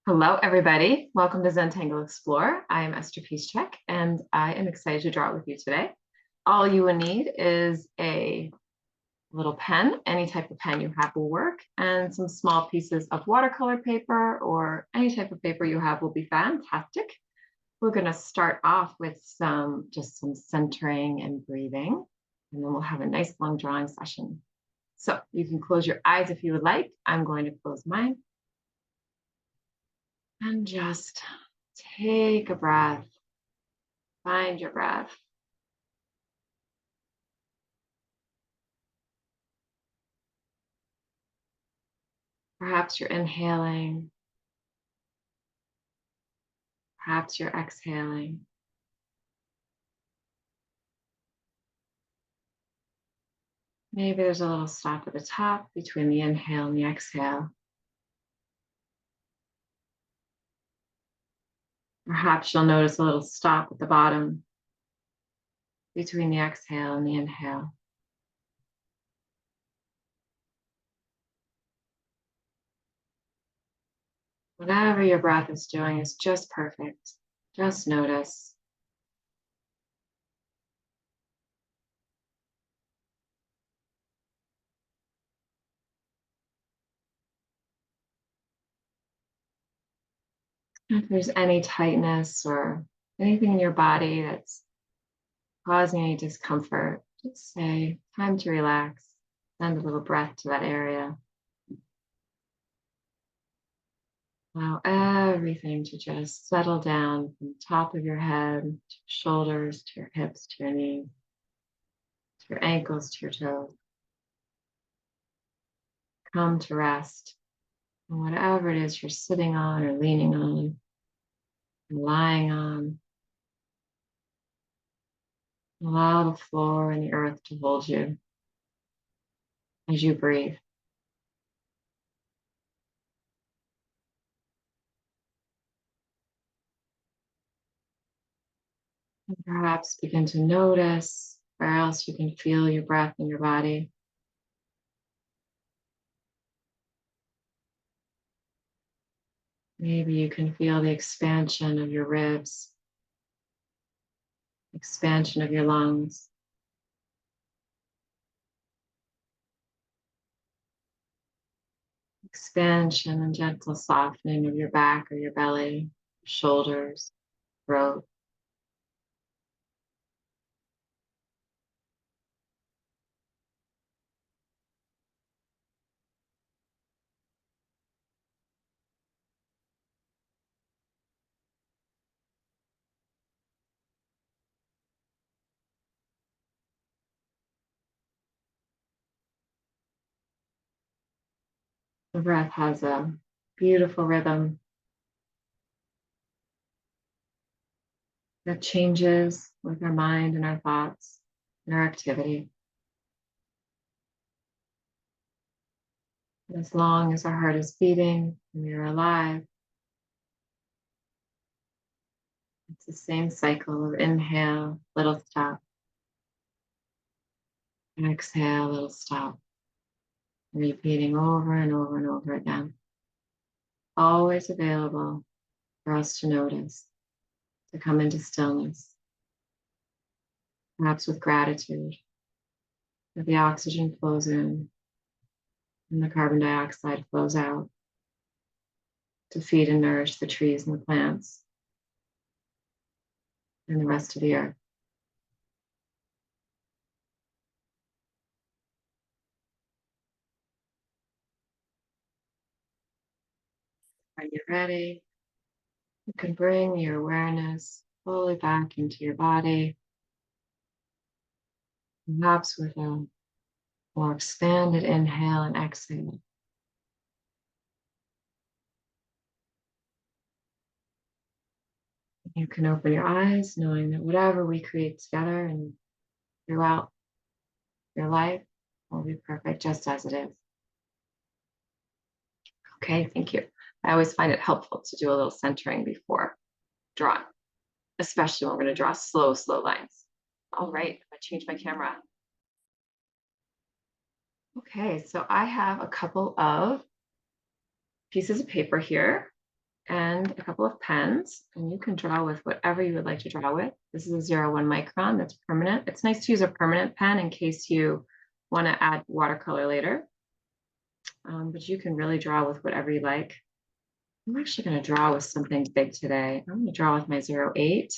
Hello, everybody. Welcome to Zentangle Explore. I am Esther Piszczek, and I am excited to draw with you today. All you will need is a little pen. Any type of pen you have will work, and some small pieces of watercolor paper or any type of paper you have will be fantastic. We're going to start off with some centering and breathing, and then we'll have a nice long drawing session. So you can close your eyes if you would like. I'm going to close mine. And just take a breath. Find your breath. Perhaps you're inhaling. Perhaps you're exhaling. Maybe there's a little stop at the top between the inhale and the exhale. Perhaps you'll notice a little stop at the bottom between the exhale and the inhale. Whatever your breath is doing is just perfect. Just notice. If there's any tightness or anything in your body that's causing any discomfort, just say, time to relax. Send a little breath to that area. Allow everything to just settle down from the top of your head, to your shoulders, to your hips, to your knees, to your ankles, to your toes. Come to rest on whatever it is you're sitting on or leaning on, or lying on. Allow the floor and the earth to hold you as you breathe. And perhaps begin to notice where else you can feel your breath in your body. Maybe you can feel the expansion of your ribs, expansion of your lungs. Expansion and gentle softening of your back or your belly, shoulders, throat. The breath has a beautiful rhythm that changes with our mind and our thoughts and our activity. And as long as our heart is beating and we are alive, it's the same cycle of inhale, little stop, exhale, little stop, repeating over and over and over again. Always available for us to notice, to come into stillness, perhaps with gratitude that the oxygen flows in and the carbon dioxide flows out to feed and nourish the trees and the plants and the rest of the earth. When you're ready, you can bring your awareness fully back into your body, perhaps with a more expanded inhale and exhale. You can open your eyes knowing that whatever we create together and throughout your life will be perfect just as it is. Okay, thank you. I always find it helpful to do a little centering before drawing, especially when we're going to draw slow lines. All right, I change my camera. Okay, so I have a couple of pieces of paper here. and a couple of pens, and you can draw with whatever you would like to draw with. This is a 01 Micron that's permanent. It's nice to use a permanent pen in case you want to add watercolor later, but you can really draw with whatever you like. I'm actually going to draw with something big today. I'm going to draw with my 08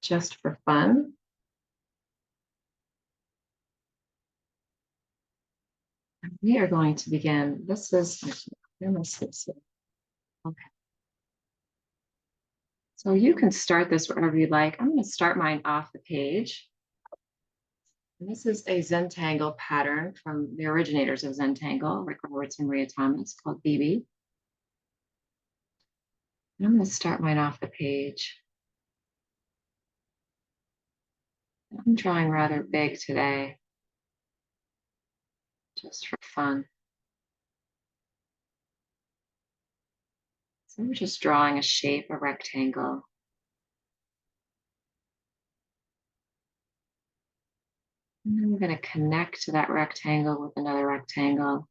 just for fun. And we are going to begin. This is, where am I supposed okay. So you can start this wherever you like. I'm going to start mine off the page. And this is a Zentangle pattern from the originators of Zentangle, Rick Roberts and Maria Thomas, called BB. And I'm going to start mine off the page. I'm drawing rather big today, just for fun. So we're just drawing a shape, a rectangle. And then we're going to connect to that rectangle with another rectangle.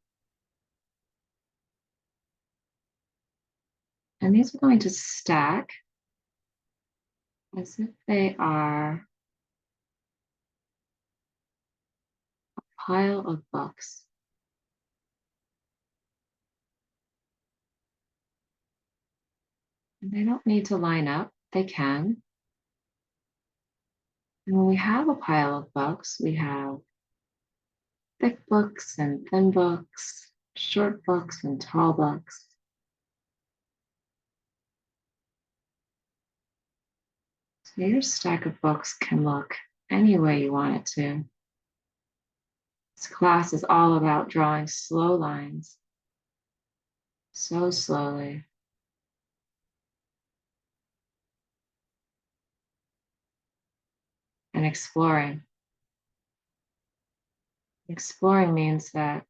And these are going to stack as if they are a pile of books. And they don't need to line up, they can. And when we have a pile of books, we have thick books and thin books, short books and tall books. So your stack of books can look any way you want it to. This class is all about drawing slow lines, so slowly. And exploring. Exploring means that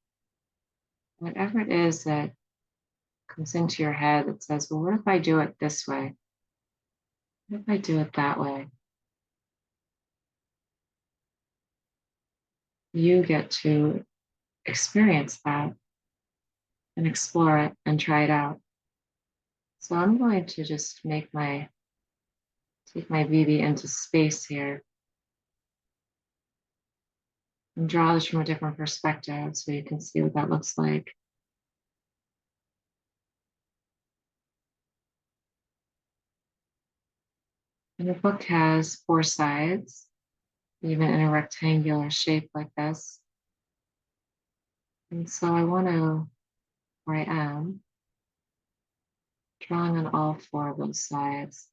whatever it is that comes into your head that says, well, what if I do it this way? What if I do it that way? You get to experience that and explore it and try it out. So I'm going to just take my BB into space here and draw this from a different perspective so you can see what that looks like. And the book has 4 sides, even in a rectangular shape like this. And so I want to, where I am, drawing on all 4 of those sides.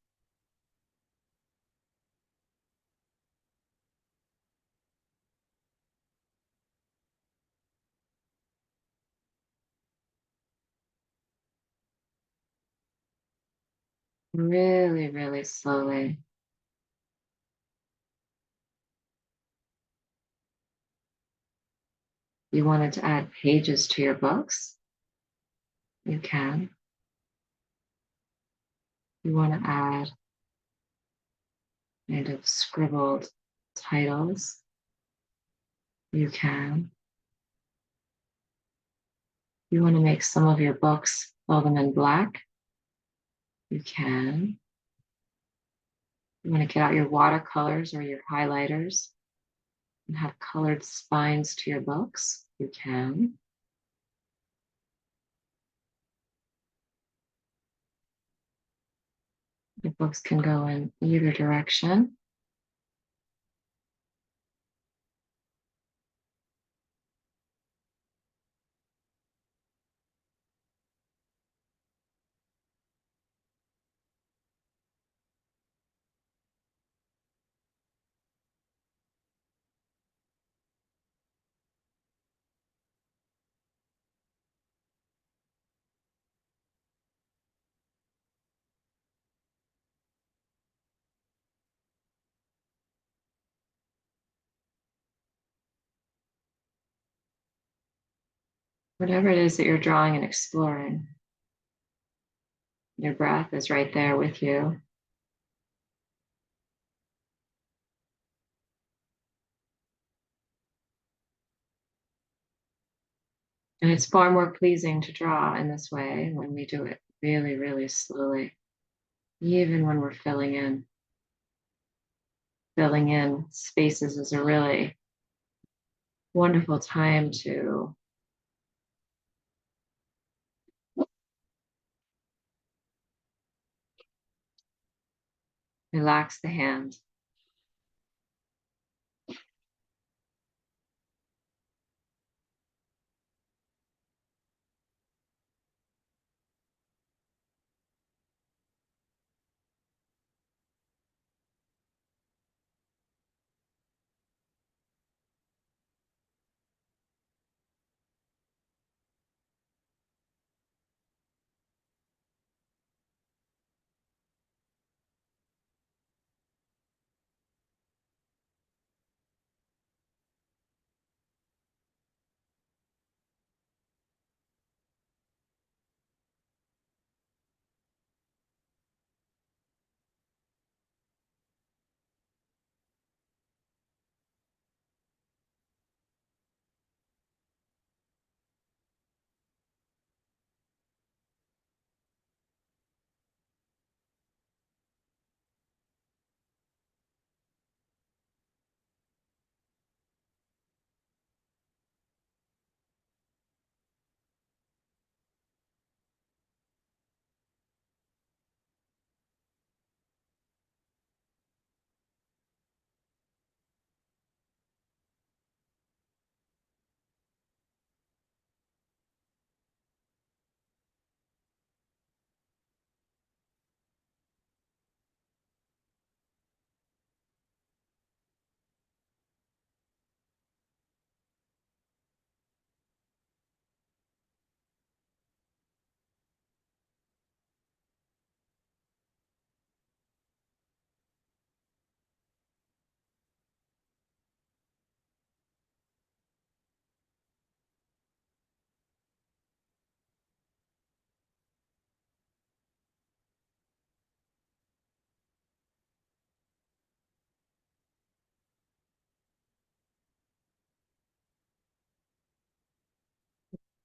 Really, really slowly. You wanted to add pages to your books? You can. You want to add kind of scribbled titles? You can. You want to make some of your books, fill them in black? You can. You want to get out your watercolors or your highlighters and have colored spines to your books? You can. Your books can go in either direction. Whatever it is that you're drawing and exploring, your breath is right there with you. And it's far more pleasing to draw in this way when we do it really, really slowly, even when we're filling in. Filling in spaces is a really wonderful time to relax the hand.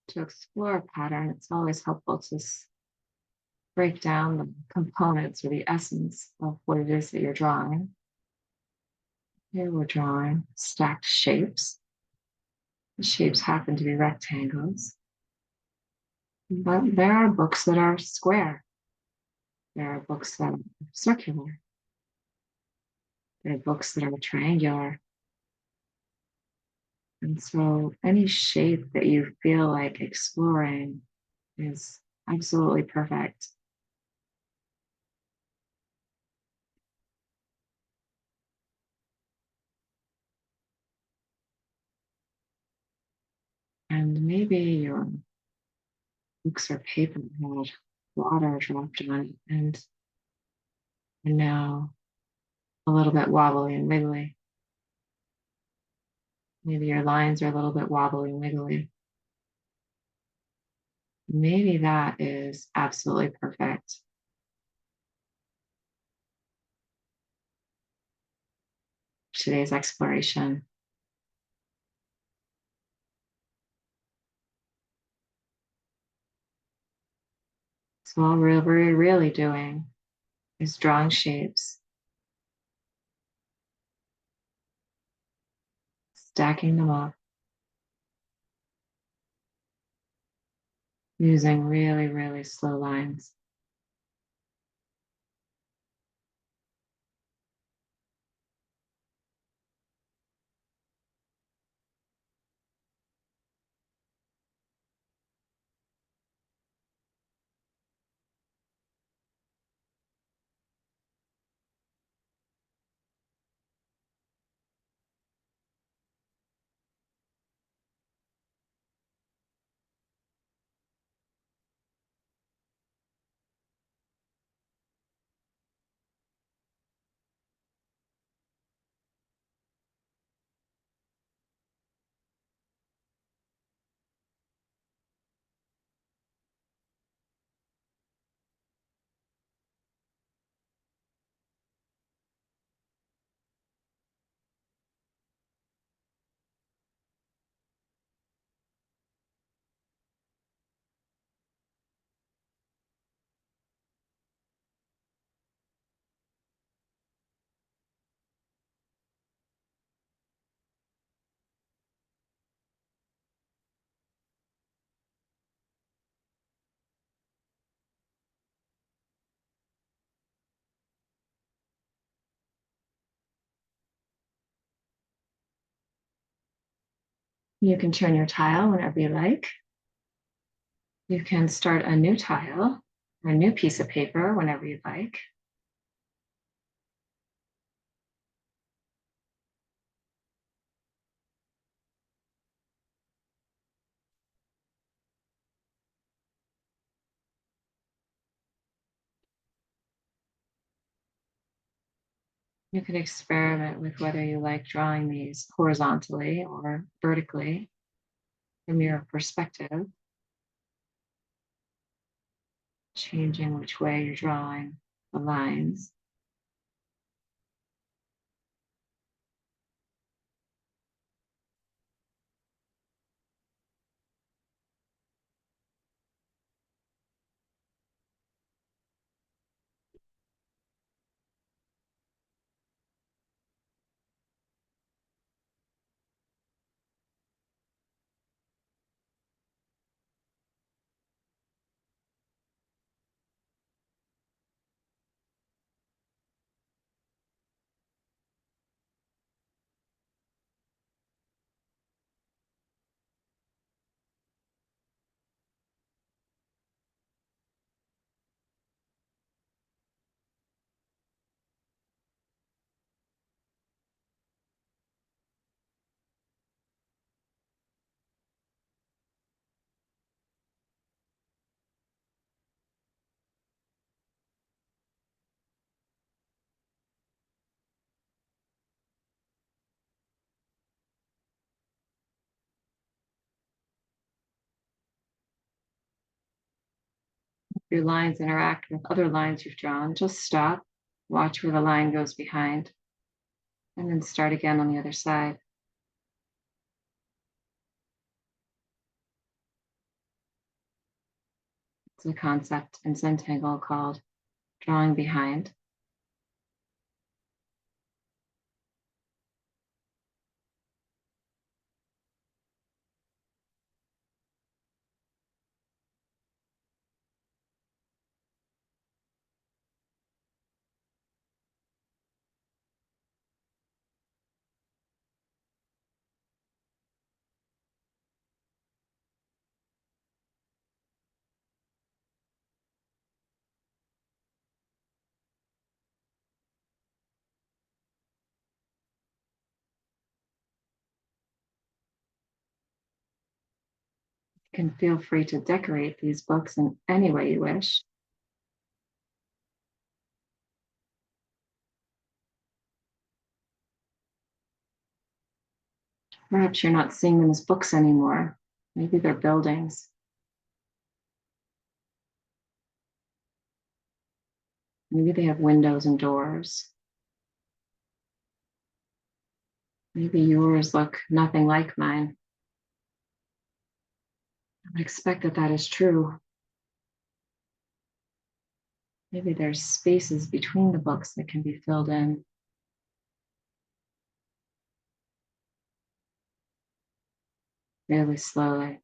To explore a pattern, it's always helpful to break down the components or the essence of what it is that you're drawing. Here we're drawing stacked shapes. The shapes happen to be rectangles, but there are books that are square. There are books that are circular. There are books that are triangular. And so any shape that you feel like exploring is absolutely perfect. And maybe your books or paper had water dropped on it and are now a little bit wobbly and wiggly. Maybe your lines are a little bit wobbly and wiggly. Maybe that is absolutely perfect. Today's exploration. So all we're really doing is drawing shapes, stacking them up, using really, really slow lines. You can turn your tile whenever you like. You can start a new tile or a new piece of paper whenever you'd like. You can experiment with whether you like drawing these horizontally or vertically from your perspective, changing which way you're drawing the lines. If your lines interact with other lines you've drawn, just stop, watch where the line goes behind, and then start again on the other side. It's a concept in Zentangle called drawing behind. You can feel free to decorate these books in any way you wish. Perhaps you're not seeing them as books anymore. Maybe they're buildings. Maybe they have windows and doors. Maybe yours look nothing like mine. I would expect that that is true. Maybe there's spaces between the books that can be filled in. Really slowly.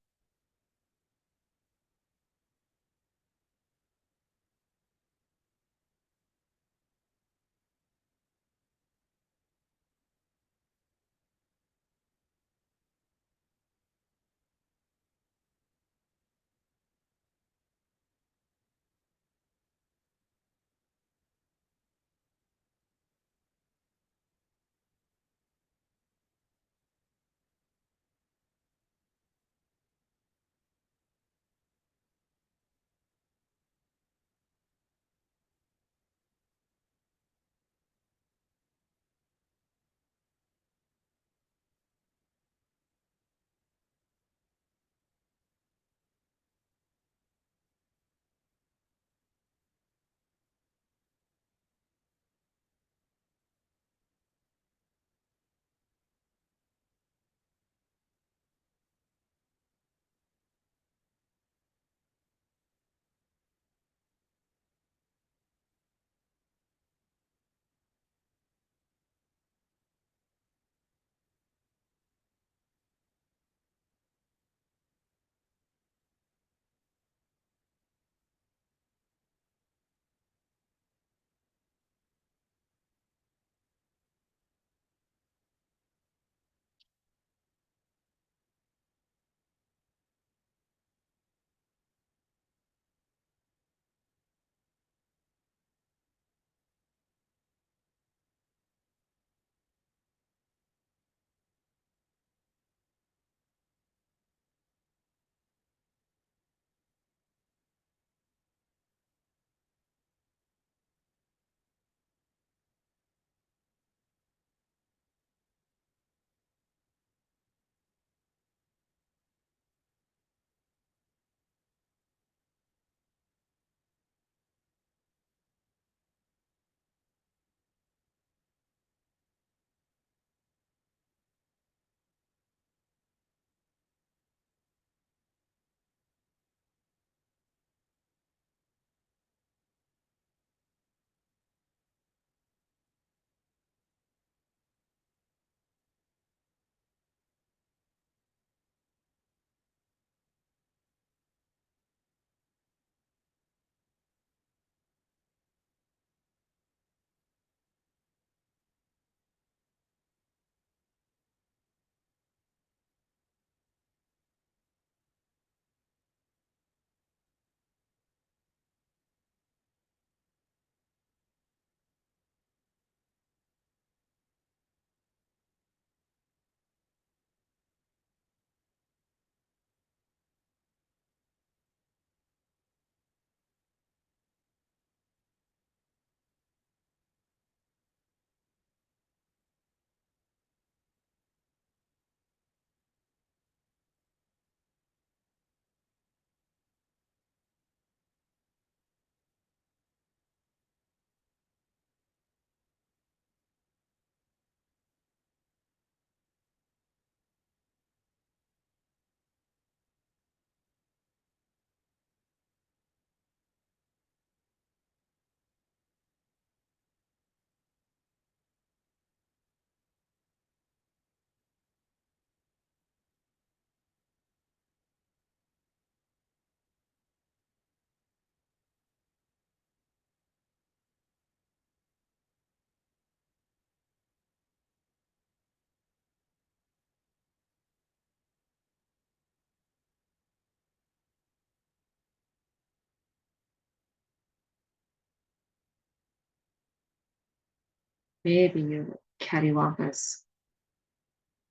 Maybe you cattywampus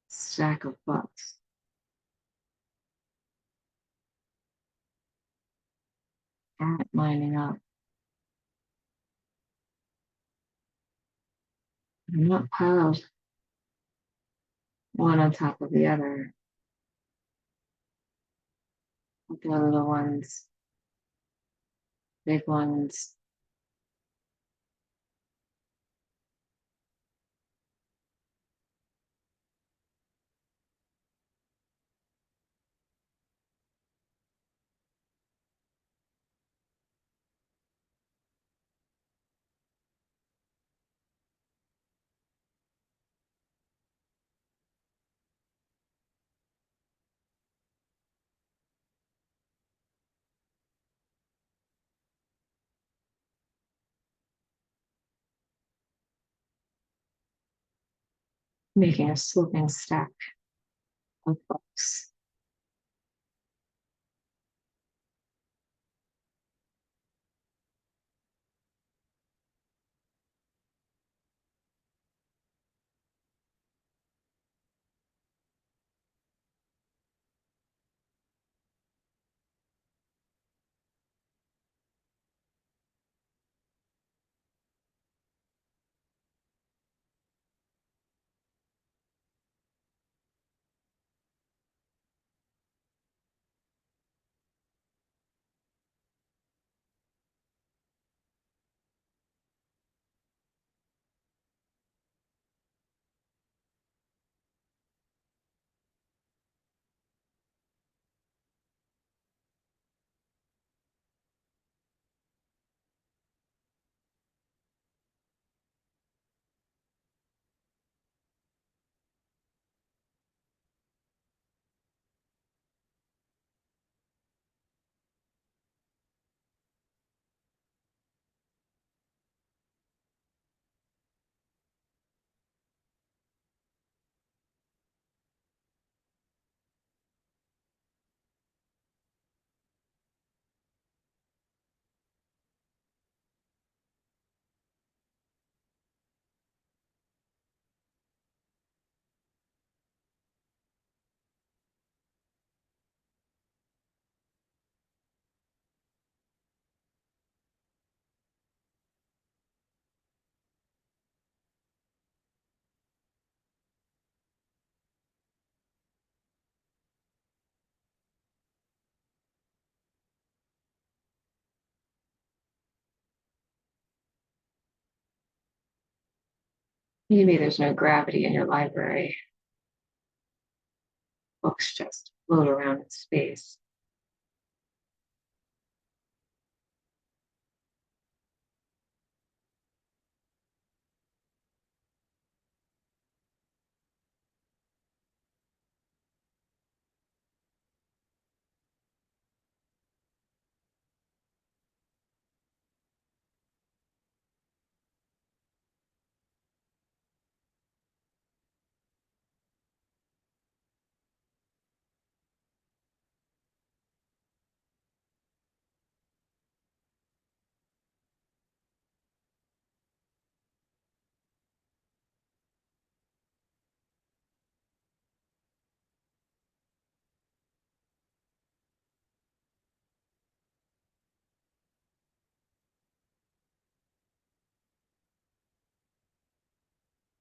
stack of books. Aren't lining up. They're not piled one on top of the other. The little ones, big ones. Making a sloping stack of books. Maybe there's no gravity in your library. Books just float around in space.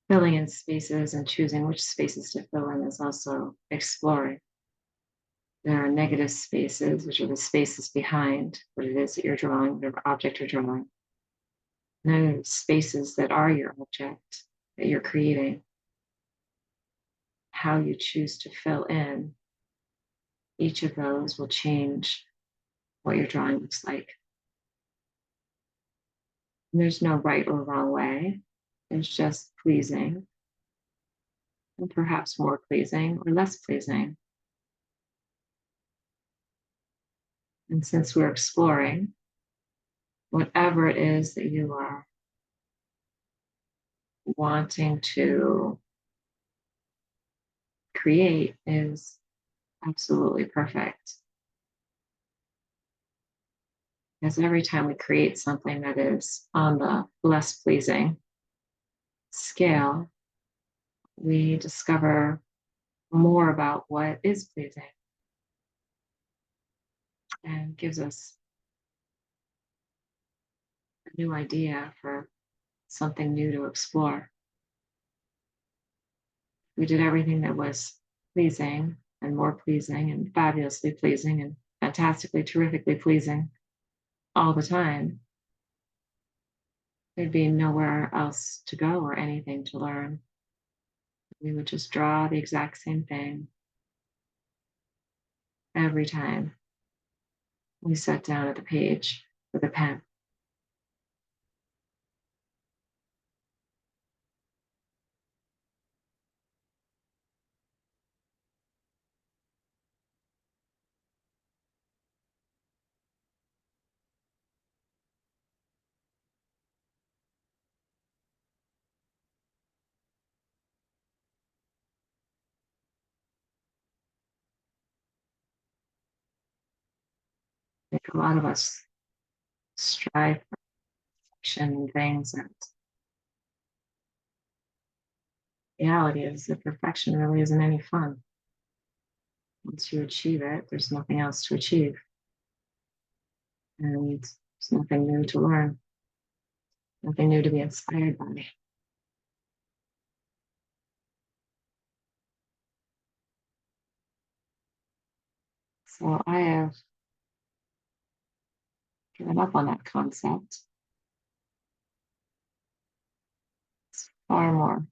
Filling in spaces and choosing which spaces to fill in is also exploring. There are negative spaces, which are the spaces behind what it is that you're drawing, whatever object you're drawing. And there are spaces that are your object that you're creating. How you choose to fill in each of those will change what your drawing looks like. And there's no right or wrong way. It's just pleasing, and perhaps more pleasing or less pleasing. And since we're exploring, whatever it is that you are wanting to create is absolutely perfect. Because every time we create something that is on the less pleasing scale, we discover more about what is pleasing and gives us a new idea for something new to explore. We did everything that was pleasing and more pleasing and fabulously pleasing and fantastically, terrifically pleasing all the time. There'd be nowhere else to go or anything to learn. We would just draw the exact same thing every time we sat down at the page with a pen. I think a lot of us strive for perfection and things, and the reality is that perfection really isn't any fun. Once you achieve it, there's nothing else to achieve, and there's nothing new to learn, nothing new to be inspired by. So I have given up on that concept. It's far more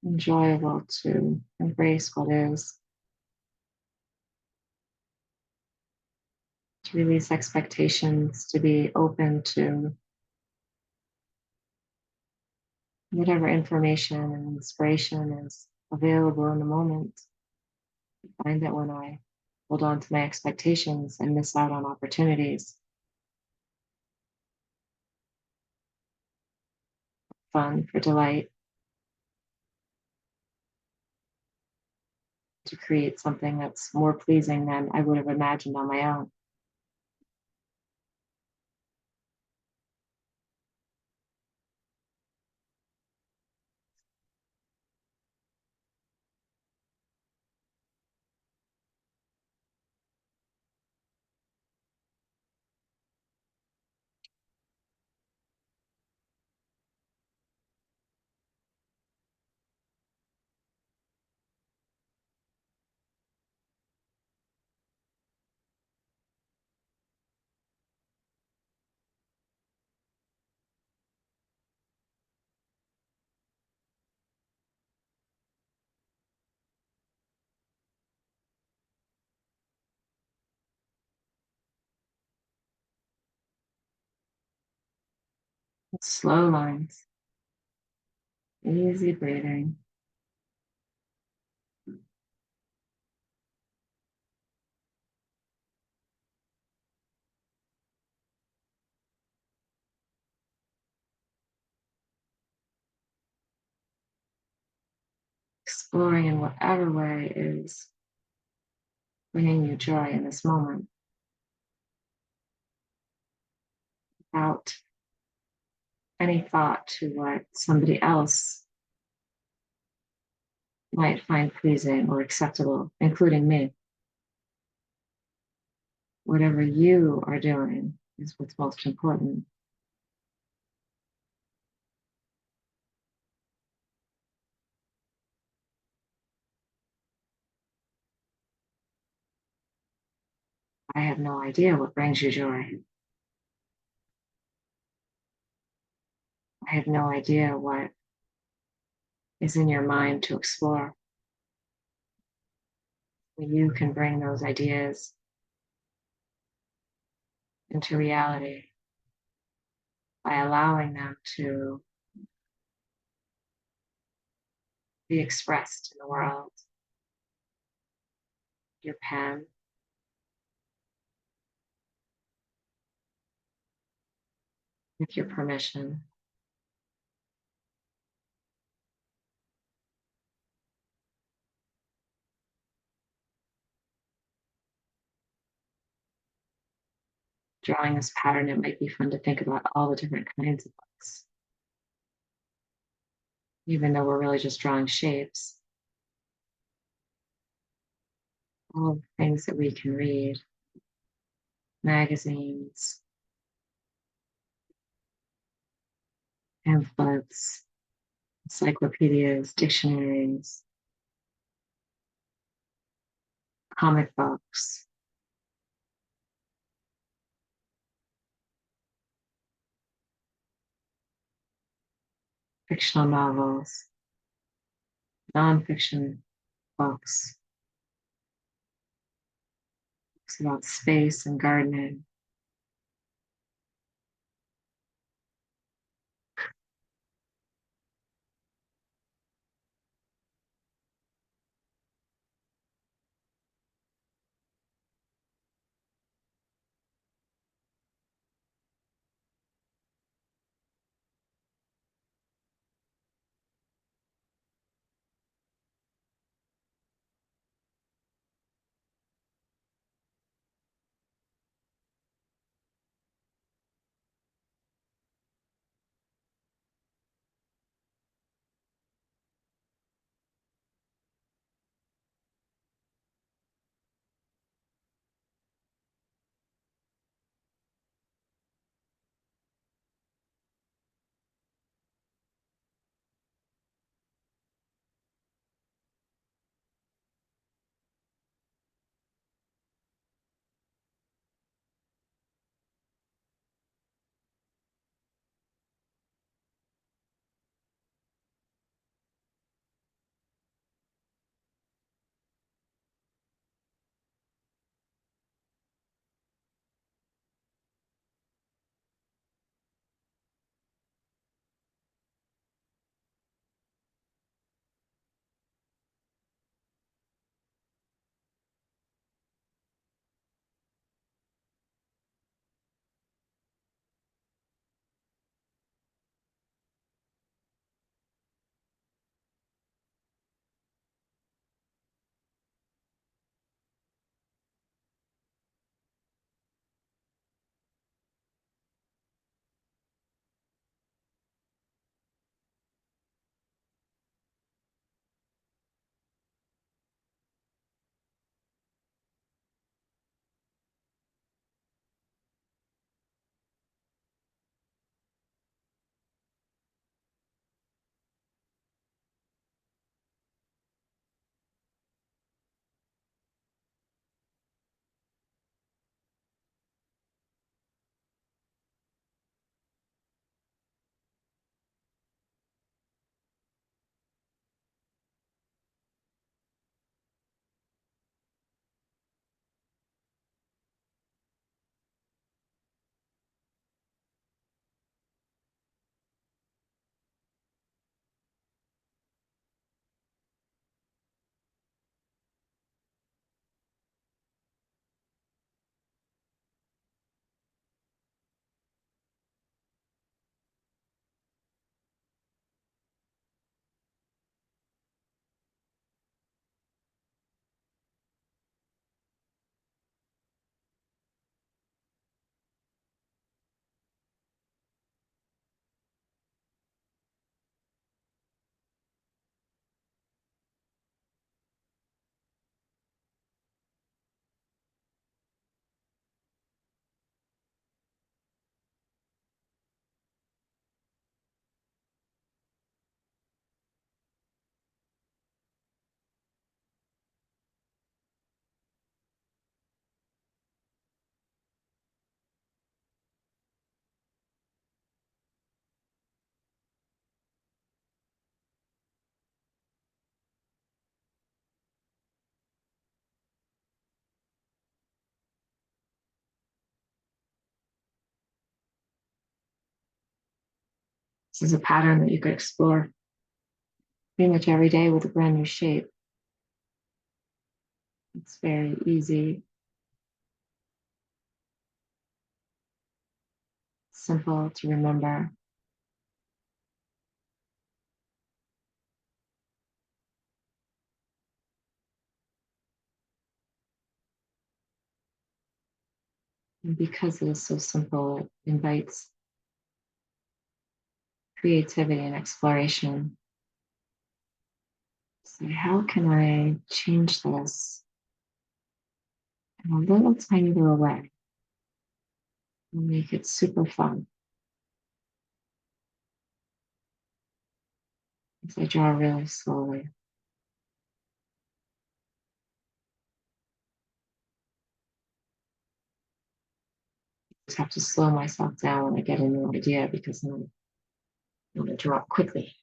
enjoyable to embrace what is, to release expectations, to be open to whatever information and inspiration is available in the moment. I find that when I hold on to my expectations and miss out on opportunities, fun, for delight, to create something that's more pleasing than I would have imagined on my own. Slow lines, easy breathing, exploring in whatever way is bringing you joy in this moment without any thought to what somebody else might find pleasing or acceptable, including me. Whatever you are doing is what's most important. I have no idea what brings you joy. I have no idea what is in your mind to explore. You can bring those ideas into reality by allowing them to be expressed in the world. Your pen, with your permission. Drawing this pattern, it might be fun to think about all the different kinds of books. even though we're really just drawing shapes. All of the things that we can read, magazines, pamphlets, encyclopedias, dictionaries, comic books, fictional novels, nonfiction books, books about space and gardening. This is a pattern that you could explore pretty much every day with a brand new shape. It's very easy, simple to remember. And because it is so simple, it invites creativity and exploration. So how can I change this in a little tiny little way and make it super fun as I draw really slowly? Just have to slow myself down when I get a new idea because I'm going to draw quickly.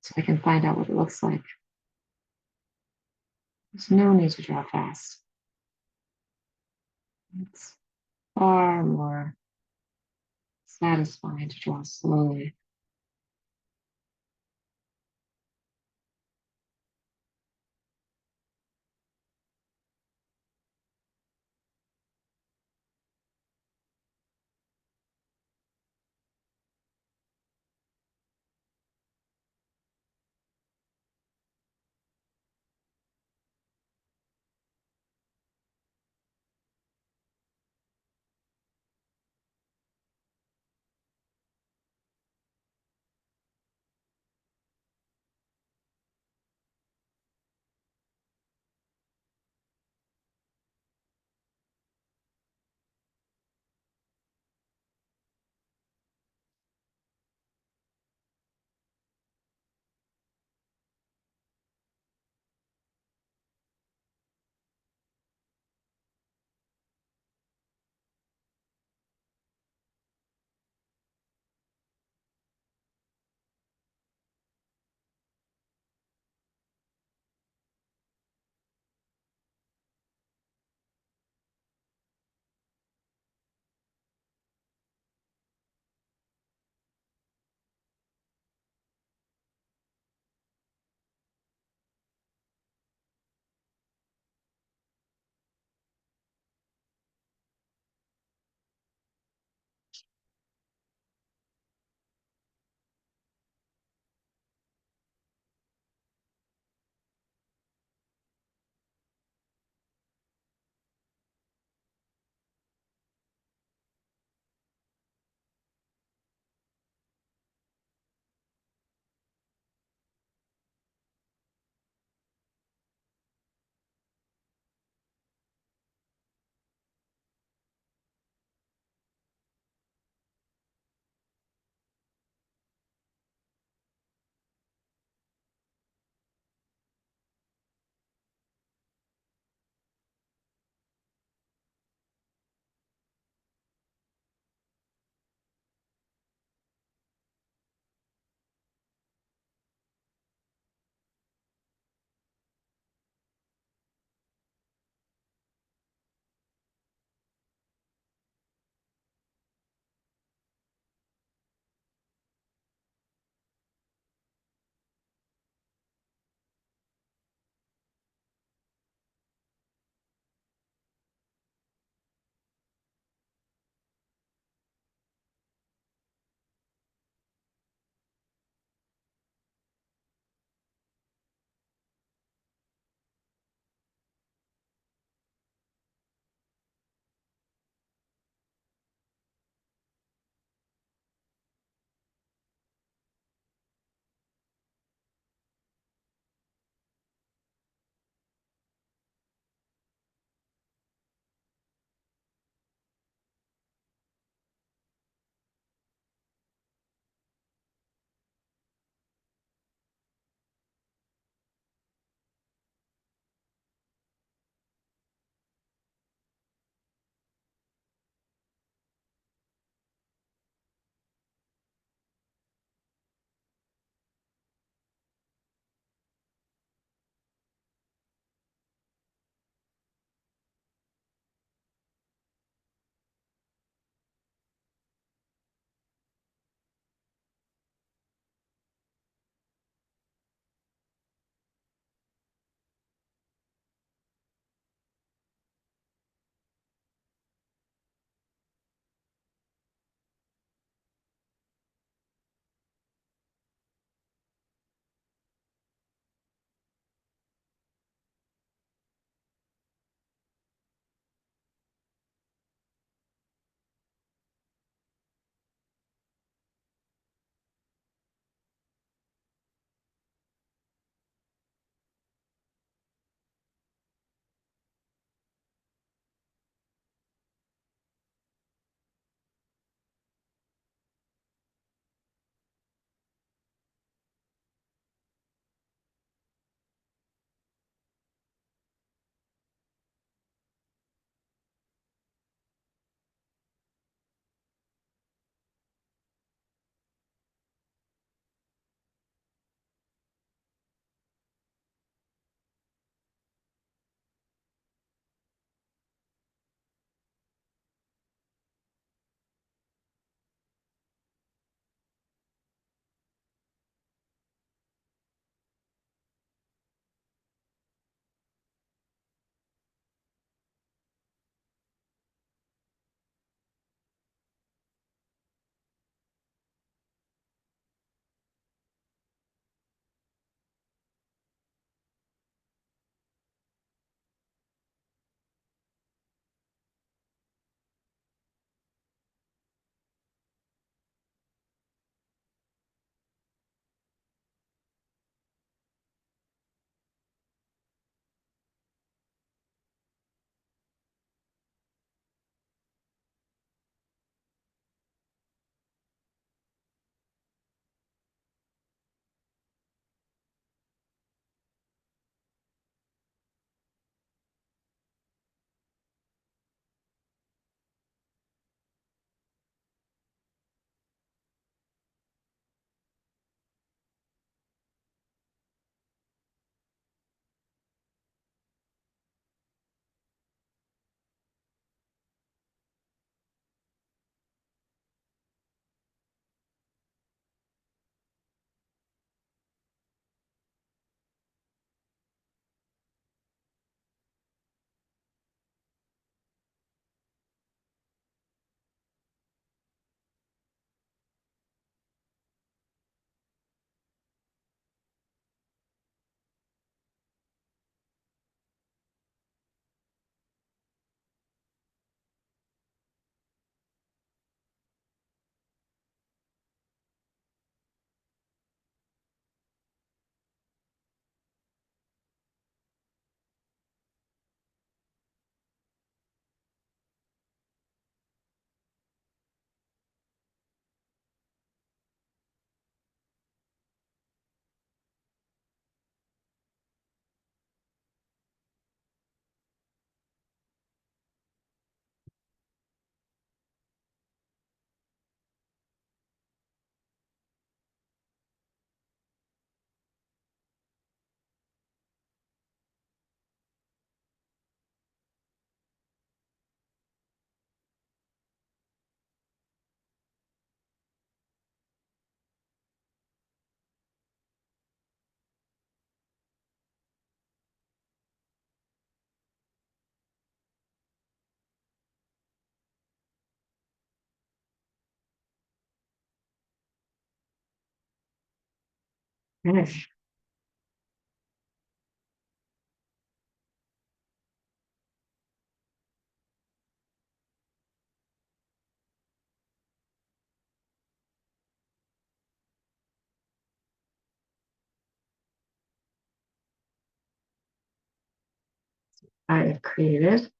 So I can find out what it looks like. There's no need to draw fast. It's far more satisfying to draw slowly. Okay. I have created,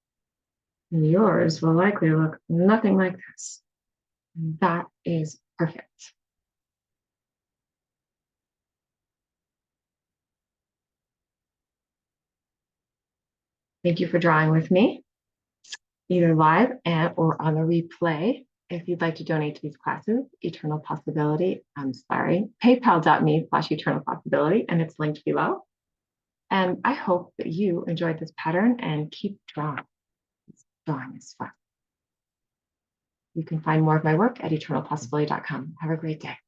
and yours will likely look nothing like this. That is perfect. Thank you for drawing with me, either live or on the replay. If you'd like to donate to these classes, paypal.me/eternal possibility, and it's linked below. And I hope that you enjoyed this pattern and keep drawing. Drawing is fun. You can find more of my work at eternalpossibility.com. Have a great day.